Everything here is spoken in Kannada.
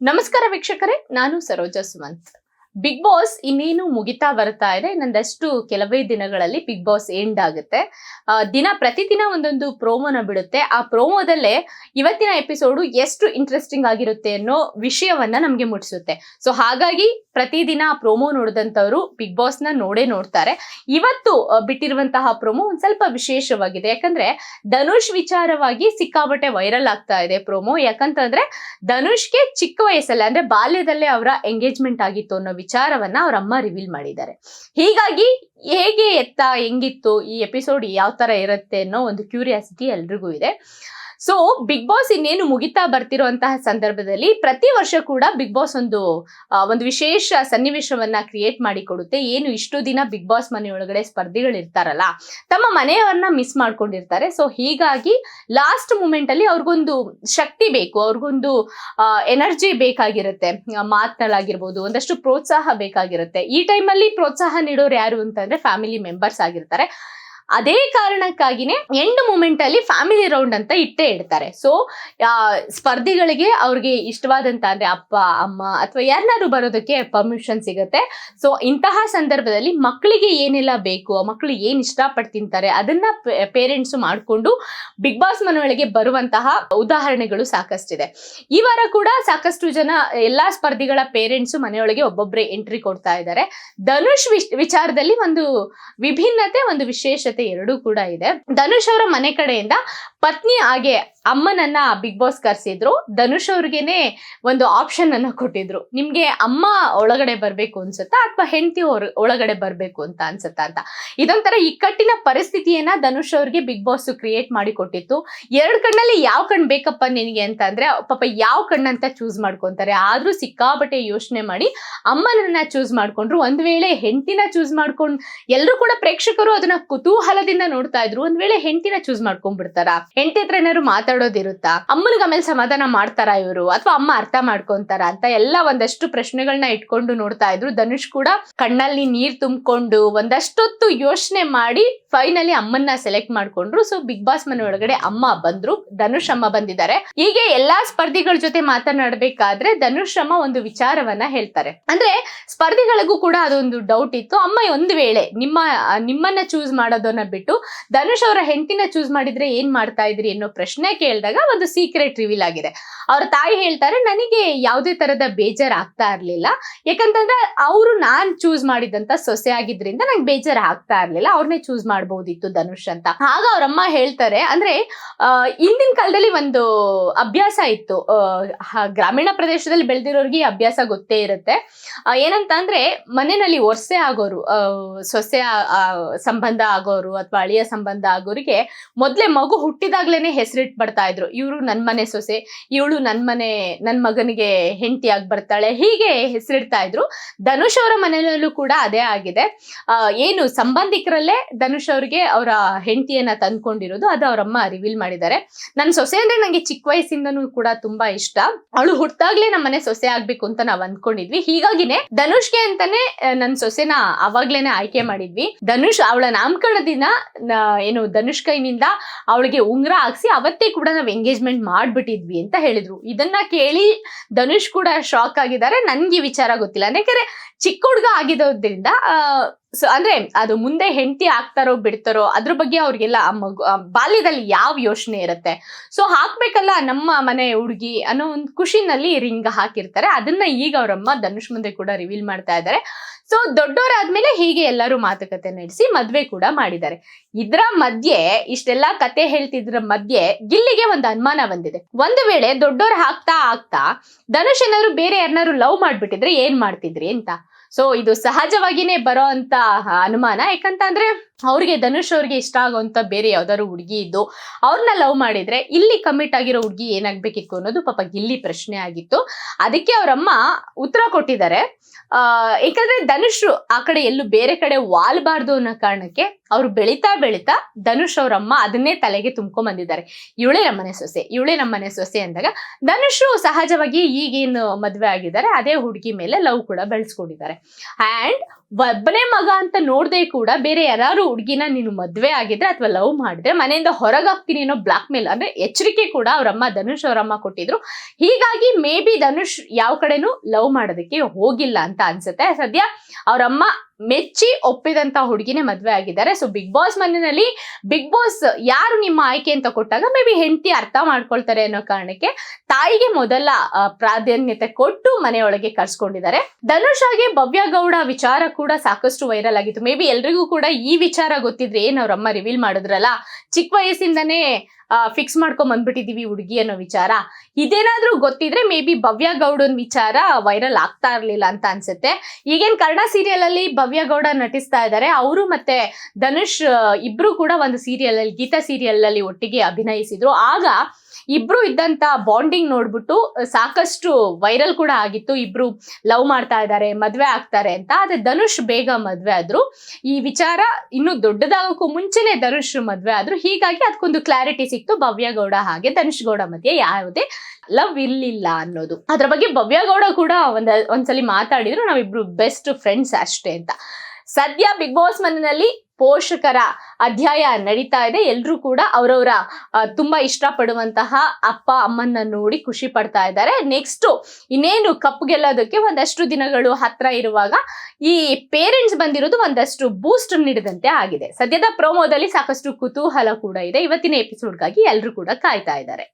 ನಮಸ್ಕಾರ ವೀಕ್ಷಕರೇ, ನಾನು ಸರೋಜಾ ಸುಮಂತ್. ಬಿಗ್ ಬಾಸ್ ಇನ್ನೇನು ಮುಗಿತಾ ಬರ್ತಾ ಇದೆ. ಇನ್ನೊಂದಷ್ಟು ಕೆಲವೇ ದಿನಗಳಲ್ಲಿ ಬಿಗ್ ಬಾಸ್ ಎಂಡ್ ಆಗುತ್ತೆ. ಪ್ರತಿದಿನ ಒಂದೊಂದು ಪ್ರೋಮೋನ ಬಿಡುತ್ತೆ. ಆ ಪ್ರೋಮೋದಲ್ಲೇ ಇವತ್ತಿನ ಎಪಿಸೋಡು ಎಷ್ಟು ಇಂಟ್ರೆಸ್ಟಿಂಗ್ ಆಗಿರುತ್ತೆ ಅನ್ನೋ ವಿಷಯವನ್ನ ನಮ್ಗೆ ಮುಟ್ಟಿಸುತ್ತೆ. ಸೊ ಹಾಗಾಗಿ ಪ್ರತಿದಿನ ಆ ಪ್ರೋಮೋ ನೋಡಿದಂಥವ್ರು ಬಿಗ್ ಬಾಸ್ ನ ನೋಡ್ತಾರೆ. ಇವತ್ತು ಬಿಟ್ಟಿರುವಂತಹ ಪ್ರೋಮೋ ಒಂದ್ ಸ್ವಲ್ಪ ವಿಶೇಷವಾಗಿದೆ. ಯಾಕಂದ್ರೆ ಧನುಷ್ ವಿಚಾರವಾಗಿ ಸಿಕ್ಕಾಬಟ್ಟೆ ವೈರಲ್ ಆಗ್ತಾ ಇದೆ ಪ್ರೋಮೋ. ಯಾಕಂತಂದ್ರೆ ಧನುಷ್ಗೆ ಚಿಕ್ಕ ವಯಸ್ಸಲ್ಲಿ ಅಂದ್ರೆ ಬಾಲ್ಯದಲ್ಲೇ ಅವರ ಎಂಗೇಜ್ಮೆಂಟ್ ಆಗಿತ್ತು ಅನ್ನೋ ವಿಚಾರವನ್ನ ಅವ್ರ ಅಮ್ಮ ರಿವೀಲ್ ಮಾಡಿದ್ದಾರೆ. ಹೀಗಾಗಿ ಹೇಗೆ ಹೆಂಗಿತ್ತು ಈ ಎಪಿಸೋಡ್ ಯಾವ ತರ ಇರುತ್ತೆ ಅನ್ನೋ ಒಂದು ಕ್ಯೂರಿಯಾಸಿಟಿ ಎಲ್ರಿಗೂ ಇದೆ. ಸೊ ಬಿಗ್ ಬಾಸ್ ಇನ್ನೇನು ಮುಗಿತಾ ಬರ್ತಿರುವಂತಹ ಸಂದರ್ಭದಲ್ಲಿ ಪ್ರತಿ ವರ್ಷ ಕೂಡ ಬಿಗ್ ಬಾಸ್ ಒಂದು ವಿಶೇಷ ಸನ್ನಿವೇಶವನ್ನ ಕ್ರಿಯೇಟ್ ಮಾಡಿ ಕೊಡುತ್ತೆ. ಏನು ಇಷ್ಟು ದಿನ ಬಿಗ್ ಬಾಸ್ ಮನೆಯೊಳಗಡೆ ಸ್ಪರ್ಧಿಗಳು ಇರ್ತಾರಲ್ಲ, ತಮ್ಮ ಮನೆಯವರನ್ನ ಮಿಸ್ ಮಾಡ್ಕೊಂಡಿರ್ತಾರೆ. ಸೊ ಹೀಗಾಗಿ ಲಾಸ್ಟ್ ಮೂಮೆಂಟ್ ಅಲ್ಲಿ ಅವ್ರಿಗೊಂದು ಶಕ್ತಿ ಬೇಕು, ಅವ್ರಿಗೊಂದು ಎನರ್ಜಿ ಬೇಕಾಗಿರುತ್ತೆ. ಮಾತನಾಡಾಗಿರ್ಬೋದು, ಒಂದಷ್ಟು ಪ್ರೋತ್ಸಾಹ ಬೇಕಾಗಿರುತ್ತೆ. ಈ ಟೈಮಲ್ಲಿ ಪ್ರೋತ್ಸಾಹ ನೀಡೋರು ಯಾರು ಅಂತಂದ್ರೆ ಫ್ಯಾಮಿಲಿ ಮೆಂಬರ್ಸ್ ಆಗಿರ್ತಾರೆ. ಅದೇ ಕಾರಣಕ್ಕಾಗಿನೇ ಎಂಡ್ ಮೂಮೆಂಟ್ ಅಲ್ಲಿ ಫ್ಯಾಮಿಲಿ ರೌಂಡ್ ಅಂತ ಇಟ್ಟೇ ಇಡ್ತಾರೆ. ಸೊ ಸ್ಪರ್ಧಿಗಳಿಗೆ ಅವ್ರಿಗೆ ಇಷ್ಟವಾದಂತ ಅಂದ್ರೆ ಅಪ್ಪ ಅಮ್ಮ ಅಥವಾ ಯಾರನ್ನಾರು ಬರೋದಕ್ಕೆ ಪರ್ಮಿಷನ್ ಸಿಗುತ್ತೆ. ಸೊ ಇಂತಹ ಸಂದರ್ಭದಲ್ಲಿ ಮಕ್ಕಳಿಗೆ ಏನೆಲ್ಲ ಬೇಕು, ಮಕ್ಕಳು ಏನ್ ಇಷ್ಟಪಟ್ಟು ತಿಂತಾರೆ ಅದನ್ನ ಪೇರೆಂಟ್ಸ್ ಮಾಡ್ಕೊಂಡು ಬಿಗ್ ಬಾಸ್ ಮನೆಯೊಳಗೆ ಬರುವಂತಹ ಉದಾಹರಣೆಗಳು ಸಾಕಷ್ಟಿದೆ. ಈ ವಾರ ಕೂಡ ಸಾಕಷ್ಟು ಜನ ಎಲ್ಲಾ ಸ್ಪರ್ಧಿಗಳ ಪೇರೆಂಟ್ಸ್ ಮನೆಯೊಳಗೆ ಒಬ್ಬೊಬ್ಬರೇ ಎಂಟ್ರಿ ಕೊಡ್ತಾ ಇದ್ದಾರೆ. ಧನುಷ್ ವಿಚಾರದಲ್ಲಿ ಒಂದು ವಿಭಿನ್ನತೆ, ಒಂದು ವಿಶೇಷತೆ ಎರಡೂ ಕೂಡ ಇದೆ. ಧನುಷ್ ಅವರ ಮನೆ ಕಡೆಯಿಂದ ಪತ್ನಿ ಹಾಗೆ ಅಮ್ಮನನ್ನ ಬಿಗ್ ಬಾಸ್ ಕರ್ಸಿದ್ರು. ಧನುಷ್ ಅವ್ರಿಗೇನೆ ಒಂದು ಆಪ್ಷನ್ ಅನ್ನ ಕೊಟ್ಟಿದ್ರು, ನಿಮ್ಗೆ ಅಮ್ಮ ಒಳಗಡೆ ಬರ್ಬೇಕು ಅನ್ಸುತ್ತಾ ಅಥವಾ ಹೆಂಡತಿ ಒಳಗಡೆ ಬರ್ಬೇಕು ಅಂತ ಅನ್ಸುತ್ತಾ ಅಂತ. ಇದೊಂಥರ ಇಕ್ಕಟ್ಟಿನ ಪರಿಸ್ಥಿತಿಯನ್ನ ಧನುಷ್ ಅವ್ರಿಗೆ ಬಿಗ್ ಬಾಸ್ ಕ್ರಿಯೇಟ್ ಮಾಡಿ ಕೊಟ್ಟಿತ್ತು. ಎರಡು ಕಣ್ಣಲ್ಲಿ ಯಾವ ಕಣ್ ಬೇಕಪ್ಪ ನಿನಗೆ ಅಂತ ಅಂದ್ರೆ ಪಾಪ ಯಾವ ಕಣ್ಣಂತ ಚೂಸ್ ಮಾಡ್ಕೊಂತಾರೆ. ಆದ್ರೂ ಸಿಕ್ಕಾಬಟ್ಟೆ ಯೋಚನೆ ಮಾಡಿ ಅಮ್ಮನನ್ನ ಚೂಸ್ ಮಾಡ್ಕೊಂಡ್ರು. ಒಂದ್ ವೇಳೆ ಹೆಂಡತಿನ ಚೂಸ್ ಮಾಡ್ಕೊಂಡ್ ಎಲ್ರು ಕೂಡ ಪ್ರೇಕ್ಷಕರು ಅದನ್ನ ಕುತೂಹಲದಿಂದ ನೋಡ್ತಾ ಇದ್ರು. ಒಂದ್ ವೇಳೆ ಹೆಂಡತಿನ ಚೂಸ್ ಮಾಡ್ಕೊಂಡ್ಬಿಡ್ತಾರ, ಹೆಂಡತಿ ಹತ್ರ ಏನಾದ್ರು ಮಾತಾಡೋದಿರುತ್ತಾ, ಅಮ್ಮನಿಗೆ ಆಮೇಲೆ ಸಮಾಧಾನ ಮಾಡ್ತಾರ ಇವರು ಅಥವಾ ಅಮ್ಮ ಅರ್ಥ ಮಾಡ್ಕೊಂತಾರ ಅಂತ ಎಲ್ಲ ಒಂದಷ್ಟು ಪ್ರಶ್ನೆಗಳನ್ನ ಇಟ್ಕೊಂಡು ನೋಡ್ತಾ ಇದ್ರು. ಧನುಷ್ ಕೂಡ ಕಣ್ಣಲ್ಲಿ ನೀರ್ ತುಂಬಿಕೊಂಡು ಒಂದಷ್ಟೊತ್ತು ಯೋಚನೆ ಮಾಡಿ ಫೈನಲಿ ಅಮ್ಮನ್ನ ಸೆಲೆಕ್ಟ್ ಮಾಡ್ಕೊಂಡ್ರು. ಸೊ ಬಿಗ್ ಬಾಸ್ ಮನೆ ಒಳಗಡೆ ಅಮ್ಮ ಬಂದ್ರು, ಧನುಷ್ ಅಮ್ಮ ಬಂದಿದ್ದಾರೆ. ಹೀಗೆ ಎಲ್ಲಾ ಸ್ಪರ್ಧಿಗಳ ಜೊತೆ ಮಾತನಾಡಬೇಕಾದ್ರೆ ಧನುಷ್ ಅಮ್ಮ ಒಂದು ವಿಚಾರವನ್ನ ಹೇಳ್ತಾರೆ. ಅಂದ್ರೆ ಸ್ಪರ್ಧಿಗಳಿಗೂ ಕೂಡ ಅದೊಂದು ಡೌಟ್ ಇತ್ತು, ಅಮ್ಮ ಒಂದು ವೇಳೆ ನಿಮ್ಮನ್ನ ಚೂಸ್ ಮಾಡೋದನ್ನ ಬಿಟ್ಟು ಧನುಷ್ ಅವರ ಹೆಂಡತಿನ ಚೂಸ್ ಮಾಡಿದ್ರೆ ಏನ್ ಮಾಡ್ತಾ ಇದ್ರಿ ಅನ್ನೋ ಪ್ರಶ್ನೆ ಕೇಳಿದಾಗ ಒಂದು ಸೀಕ್ರೆಟ್ ರಿವೀಲ್ ಆಗಿದೆ. ಅವ್ರ ತಾಯಿ ಹೇಳ್ತಾರೆ, ನನಗೆ ಯಾವುದೇ ತರದ ಬೇಜಾರ್ ಆಗ್ತಾ ಇರ್ಲಿಲ್ಲ. ಯಾಕಂತಂದ್ರೆ ಅವರು ನಾನ್ ಚೂಸ್ ಮಾಡಿದಂತ ಸೊಸೆ ಆಗಿದ್ರಿಂದ ನಂಗೆ ಬೇಜಾರ್ ಆಗ್ತಾ ಇರ್ಲಿಲ್ಲ, ಅವ್ರನ್ನೇ ಚೂಸ್ ಮಾಡಬಹುದಿತ್ತು ಧನುಷ್ ಅಂತ. ಆಗ ಅವ್ರಮ್ಮ ಹೇಳ್ತಾರೆ, ಅಂದ್ರೆ ಹಿಂದಿನ ಕಾಲದಲ್ಲಿ ಒಂದು ಅಭ್ಯಾಸ ಇತ್ತು, ಗ್ರಾಮೀಣ ಪ್ರದೇಶದಲ್ಲಿ ಬೆಳೆದಿರೋರ್ಗೆ ಅಭ್ಯಾಸ ಗೊತ್ತೇ ಇರುತ್ತೆ. ಏನಂತ ಅಂದ್ರೆ ಮನೆಯಲ್ಲಿ ಒರ್ಸೆ ಆಗೋರು, ಸೊಸೆ ಸಂಬಂಧ ಆಗೋರು ಅಥವಾ ಅಳಿಯ ಸಂಬಂಧ ಆಗೋರಿಗೆ ಮೊದ್ಲೇ ಮಗು ಹುಟ್ಟಿದಾಗ್ಲೇನೆ ಹೆಸರಿಟ್ ಬರ್ತಾ ಇದ್ರು. ಇವ್ರು ನನ್ ಮನೆ ಸೊಸೆ, ಇವಳು ನನ್ ಮಗನಿಗೆ ಹೆಂಡತಿ ಆಗಿ ಬರ್ತಾಳೆ, ಹೀಗೆ ಹೆಸರಿಡ್ತಾ ಇದ್ರು. ಧನುಷ್ ಅವರ ಮನೆಯಲ್ಲೂ ಕೂಡ ಅದೇ ಆಗಿದೆ. ಏನು ಸಂಬಂಧಿಕರಲ್ಲೇ ಧನುಷ್ ಅವ್ರಿಗೆ ಅವರ ಹೆಂಡತಿಯನ್ನ ತಂದ್ಕೊಂಡಿರೋದು, ಅದು ಅವರಮ್ಮ ರಿವೀಲ್ ಮಾಡಿದ್ದಾರೆ. ನನ್ ಸೊಸೆ ಅಂದ್ರೆ ನಂಗೆ ಚಿಕ್ಕ ವಯಸ್ಸಿಂದನೂ ಕೂಡ ತುಂಬಾ ಇಷ್ಟ, ಅವಳು ಹುಟ್ಟಾಗ್ಲೇ ನಮ್ಮ ಮನೆ ಸೊಸೆ ಆಗ್ಬೇಕು ಅಂತ ನಾವ್ ಅಂದ್ಕೊಂಡಿದ್ವಿ. ಹೀಗಾಗಿನೇ ಧನುಷ್ಗೆ ಅಂತಾನೆ ನನ್ ಸೊಸೆನ ಅವಾಗ್ಲೇನೆ ಆಯ್ಕೆ ಮಾಡಿದ್ವಿ. ಧನುಷ್ ಅವಳ ನಾಮಕರಣ ದಿನ ಏನು ಧನುಷ್ ಕೈನಿಂದ ಅವಳಿಗೆ ಉಂಗ್ರ ಹಾಕ್ಸಿ ಅವತ್ತೇ ಕೂಡ ನಾವ್ ಎಂಗೇಜ್ಮೆಂಟ್ ಮಾಡ್ಬಿಟ್ಟಿದ್ವಿ ಅಂತ ಹೇಳಿದ್ರು. ಇದನ್ನ ಕೇಳಿ ಧನುಷ್ ಕೂಡ ಶಾಕ್ ಆಗಿದ್ದಾರೆ. ನನ್ಗೆ ವಿಚಾರ ಗೊತ್ತಿಲ್ಲ, ಯಾಕಂದ್ರೆ ಚಿಕ್ಕ ಹುಡುಗ ಆಗಿರೋದ್ರಿಂದ ಅಂದ್ರೆ ಅದು ಮುಂದೆ ಹೆಂಡತಿ ಆಗ್ತಾರೋ ಬಿಡ್ತಾರೋ ಅದ್ರ ಬಗ್ಗೆ ಅವ್ರಿಗೆಲ್ಲ ಬಾಲ್ಯದಲ್ಲಿ ಯಾವ ಯೋಚನೆ ಇರುತ್ತೆ. ಸೊ ಹಾಕ್ಬೇಕಲ್ಲ ನಮ್ಮ ಮನೆ ಹುಡುಗಿ ಅನ್ನೋ ಒಂದು ಖುಷಿನಲ್ಲಿ ರಿಂಗ್ ಹಾಕಿರ್ತಾರೆ. ಅದನ್ನ ಈಗ ಅವರಮ್ಮ ಧನುಷ್ ಮುಂದೆ ಕೂಡ ರಿವೀಲ್ ಮಾಡ್ತಾ ಇದ್ದಾರೆ. ಸೊ ದೊಡ್ಡವರಾದ್ಮೇಲೆ ಹೀಗೆ ಎಲ್ಲರೂ ಮಾತುಕತೆ ನಡೆಸಿ ಮದ್ವೆ ಕೂಡ ಮಾಡಿದ್ದಾರೆ. ಇದ್ರ ಮಧ್ಯೆ ಇಷ್ಟೆಲ್ಲಾ ಕತೆ ಹೇಳ್ತಿದ್ರ ಮಧ್ಯೆ ಗಿಲ್ಲಿಗೆ ಒಂದು ಅನುಮಾನ ಬಂದಿದೆ. ಒಂದು ವೇಳೆ ದೊಡ್ಡವ್ರು ಆಗ್ತಾ ಧನುಷ್ ಏನಾದ್ರು ಬೇರೆ ಯಾರನ್ನಾರು ಲವ್ ಮಾಡ್ಬಿಟ್ಟಿದ್ರೆ ಏನ್ ಮಾಡ್ತಿದ್ರಿ ಅಂತ. ಸೊ ಇದು ಸಹಜವಾಗಿನೇ ಬರೋ ಅಂತ ಅನುಮಾನ. ಯಾಕಂತ ಅಂದ್ರೆ ಅವ್ರಿಗೆ ಧನುಷ್ ಅವ್ರಿಗೆ ಇಷ್ಟ ಆಗೋಂತ ಬೇರೆ ಯಾವ್ದಾದ್ರು ಹುಡುಗಿ ಇದ್ದು ಅವ್ರನ್ನ ಲವ್ ಮಾಡಿದ್ರೆ ಇಲ್ಲಿ ಕಮಿಟ್ ಆಗಿರೋ ಹುಡುಗಿ ಏನಾಗ್ಬೇಕಿತ್ತು ಅನ್ನೋದು ಪಾಪ ಗಿಲ್ಲಿ ಪ್ರಶ್ನೆ ಆಗಿತ್ತು. ಅದಕ್ಕೆ ಅವರಮ್ಮ ಉತ್ತರ ಕೊಟ್ಟಿದ್ದಾರೆ. ಯಾಕಂದ್ರೆ ಧನುಷ್ ಆ ಕಡೆ ಎಲ್ಲೂ ಬೇರೆ ಕಡೆ ವಾಲ್ಬಾರ್ದು ಅನ್ನೋ ಕಾರಣಕ್ಕೆ ಅವ್ರು ಬೆಳೀತಾ ಧನುಷ್ ಅವ್ರಮ್ಮ ಅದನ್ನೇ ತಲೆಗೆ ತುಂಬ್ಕೊಂಡ್ ಬಂದಿದ್ದಾರೆ. ಇವಳೇ ನಮ್ಮನೆ ಸೊಸೆ ಅಂದಾಗ ಧನುಷ್ ಸಹಜವಾಗಿ ಈಗೇನು ಮದ್ವೆ ಆಗಿದ್ದಾರೆ ಅದೇ ಹುಡುಗಿ ಮೇಲೆ ಲವ್ ಕೂಡ ಬೆಳೆಸ್ಕೊಂಡಿದ್ದಾರೆ. ಅಂಡ್ ಒಬ್ಬನೇ ಮಗ ಅಂತ ನೋಡದೆ ಕೂಡ ಬೇರೆ ಯಾರು ಹುಡುಗಿನ ನೀನು ಮದ್ವೆ ಆಗಿದ್ರೆ ಅಥವಾ ಲವ್ ಮಾಡಿದ್ರೆ ಮನೆಯಿಂದ ಹೊರಗಾಗ್ತೀನಿ ಅನ್ನೋ ಬ್ಲಾಕ್ ಮೇಲ್ ಅಂದ್ರೆ ಎಚ್ಚರಿಕೆ ಕೂಡ ಅವರಮ್ಮ ಧನುಷ್ ಅವರಮ್ಮ ಕೊಟ್ಟಿದ್ರು. ಹೀಗಾಗಿ ಮೇ ಬಿ ಧನುಷ್ ಯಾವ ಕಡೆನೂ ಲವ್ ಮಾಡೋದಕ್ಕೆ ಹೋಗಿಲ್ಲ ಅಂತ ಅನ್ಸುತ್ತೆ. ಸದ್ಯ ಅವರಮ್ಮ ಮೆಚ್ಚಿ ಒಪ್ಪಿದಂತ ಹುಡುಗಿನೇ ಮದ್ವೆ ಆಗಿದ್ದಾರೆ. ಸೊ ಬಿಗ್ ಬಾಸ್ ಮನೆಯಲ್ಲಿ ಬಿಗ್ ಬಾಸ್ ಯಾರು ನಿಮ್ಮ ಆಯ್ಕೆ ಅಂತ ಕೊಟ್ಟಾಗ ಮೇ ಬಿ ಹೆಂಡತಿ ಅರ್ಥ ಮಾಡ್ಕೊಳ್ತಾರೆ ಅನ್ನೋ ಕಾರಣಕ್ಕೆ ತಾಯಿಗೆ ಮೊದಲ ಪ್ರಾಧಾನ್ಯತೆ ಕೊಟ್ಟು ಮನೆಯೊಳಗೆ ಕರ್ಸ್ಕೊಂಡಿದ್ದಾರೆ. ಧನುಷ್ ಹಾಗೆ ಭವ್ಯ ಗೌಡ ವಿಚಾರ ಕೂಡ ಸಾಕಷ್ಟು ವೈರಲ್ ಆಗಿತ್ತು. ಮೇ ಬಿ ಎಲ್ರಿಗೂ ಕೂಡ ಈ ವಿಚಾರ ಗೊತ್ತಿದ್ರೆ ಏನ್ ಅವ್ರಮ್ಮ ರಿವೀಲ್ ಮಾಡಿದ್ರಲ್ಲ, ಚಿಕ್ಕ ವಯಸ್ಸಿಂದನೇ ಫಿಕ್ಸ್ ಮಾಡ್ಕೊಂಡ್ ಬಂದ್ಬಿಟ್ಟಿದೀವಿ ಹುಡುಗಿ ಅನ್ನೋ ವಿಚಾರ, ಇದೇನಾದ್ರೂ ಗೊತ್ತಿದ್ರೆ ಮೇ ಬಿ ಭವ್ಯ ಗೌಡನ್ ವಿಚಾರ ವೈರಲ್ ಆಗ್ತಾ ಇರ್ಲಿಲ್ಲ ಅಂತ ಅನ್ಸುತ್ತೆ. ಈಗೇನ್ ಕನ್ನಡ ಸೀರಿಯಲ್ ಅಲ್ಲಿ ಭವ್ಯ ಗೌಡ ನಟಿಸ್ತಾ ಇದ್ದಾರೆ. ಅವರು ಮತ್ತೆ ಧನುಷ್ ಇಬ್ರು ಕೂಡ ಒಂದು ಸೀರಿಯಲ್ ಅಲ್ಲಿ, ಗೀತಾ ಸೀರಿಯಲ್ ಅಲ್ಲಿ ಒಟ್ಟಿಗೆ ಅಭಿನಯಿಸಿದ್ರು. ಆಗ ಇಬ್ರು ಇದ್ದಂತ ಬಾಂಡಿಂಗ್ ನೋಡ್ಬಿಟ್ಟು ಸಾಕಷ್ಟು ವೈರಲ್ ಕೂಡ ಆಗಿತ್ತು. ಇಬ್ರು ಲವ್ ಮಾಡ್ತಾ ಇದ್ದಾರೆ, ಮದ್ವೆ ಆಗ್ತಾರೆ ಅಂತ. ಆದ್ರೆ ಧನುಷ್ ಬೇಗ ಮದ್ವೆ ಆದ್ರು. ಈ ವಿಚಾರ ಇನ್ನು ದೊಡ್ಡದಾಗಕ್ಕೂ ಮುಂಚೆನೆ ಧನುಷ್ ಮದ್ವೆ ಆದ್ರು. ಹೀಗಾಗಿ ಅದಕ್ಕೊಂದು ಕ್ಲಾರಿಟಿ ಸಿಕ್ತು. ಭವ್ಯ ಗೌಡ ಹಾಗೆ ಧನುಷ್ ಗೌಡ ಮಧ್ಯೆ ಯಾವುದೇ ಲವ್ ಇರ್ಲಿಲ್ಲ ಅನ್ನೋದು. ಅದ್ರ ಬಗ್ಗೆ ಭವ್ಯ ಗೌಡ ಕೂಡ ಒಂದ್ಸಲಿ ಮಾತಾಡಿದ್ರು, ನಾವಿಬ್ರು ಬೆಸ್ಟ್ ಫ್ರೆಂಡ್ಸ್ ಅಷ್ಟೇ ಅಂತ. ಸದ್ಯ ಬಿಗ್ ಬಾಸ್ ಮನೆಯಲ್ಲಿ ಪೋಷಕರ ಅಧ್ಯಾಯ ನಡೀತಾ ಇದೆ. ಎಲ್ರೂ ಕೂಡ ಅವರವರ ತುಂಬಾ ಇಷ್ಟಪಡುವಂತಹ ಅಪ್ಪ ಅಮ್ಮನ್ನ ನೋಡಿ ಖುಷಿ ಪಡ್ತಾ ಇದ್ದಾರೆ. ನೆಕ್ಸ್ಟ್ ಇನ್ನೇನು ಕಪ್ ಗೆಲ್ಲೋದಕ್ಕೆ ಒಂದಷ್ಟು ದಿನಗಳು ಹತ್ರ ಇರುವಾಗ ಈ ಪೇರೆಂಟ್ಸ್ ಬಂದಿರೋದು ಒಂದಷ್ಟು ಬೂಸ್ಟ್ ನೀಡಿದಂತೆ ಆಗಿದೆ. ಸದ್ಯದ ಪ್ರೋಮೋದಲ್ಲಿ ಸಾಕಷ್ಟು ಕುತೂಹಲ ಕೂಡ ಇದೆ. ಇವತ್ತಿನ ಎಪಿಸೋಡ್ಗಾಗಿ ಎಲ್ರೂ ಕೂಡ ಕಾಯ್ತಾ ಇದ್ದಾರೆ.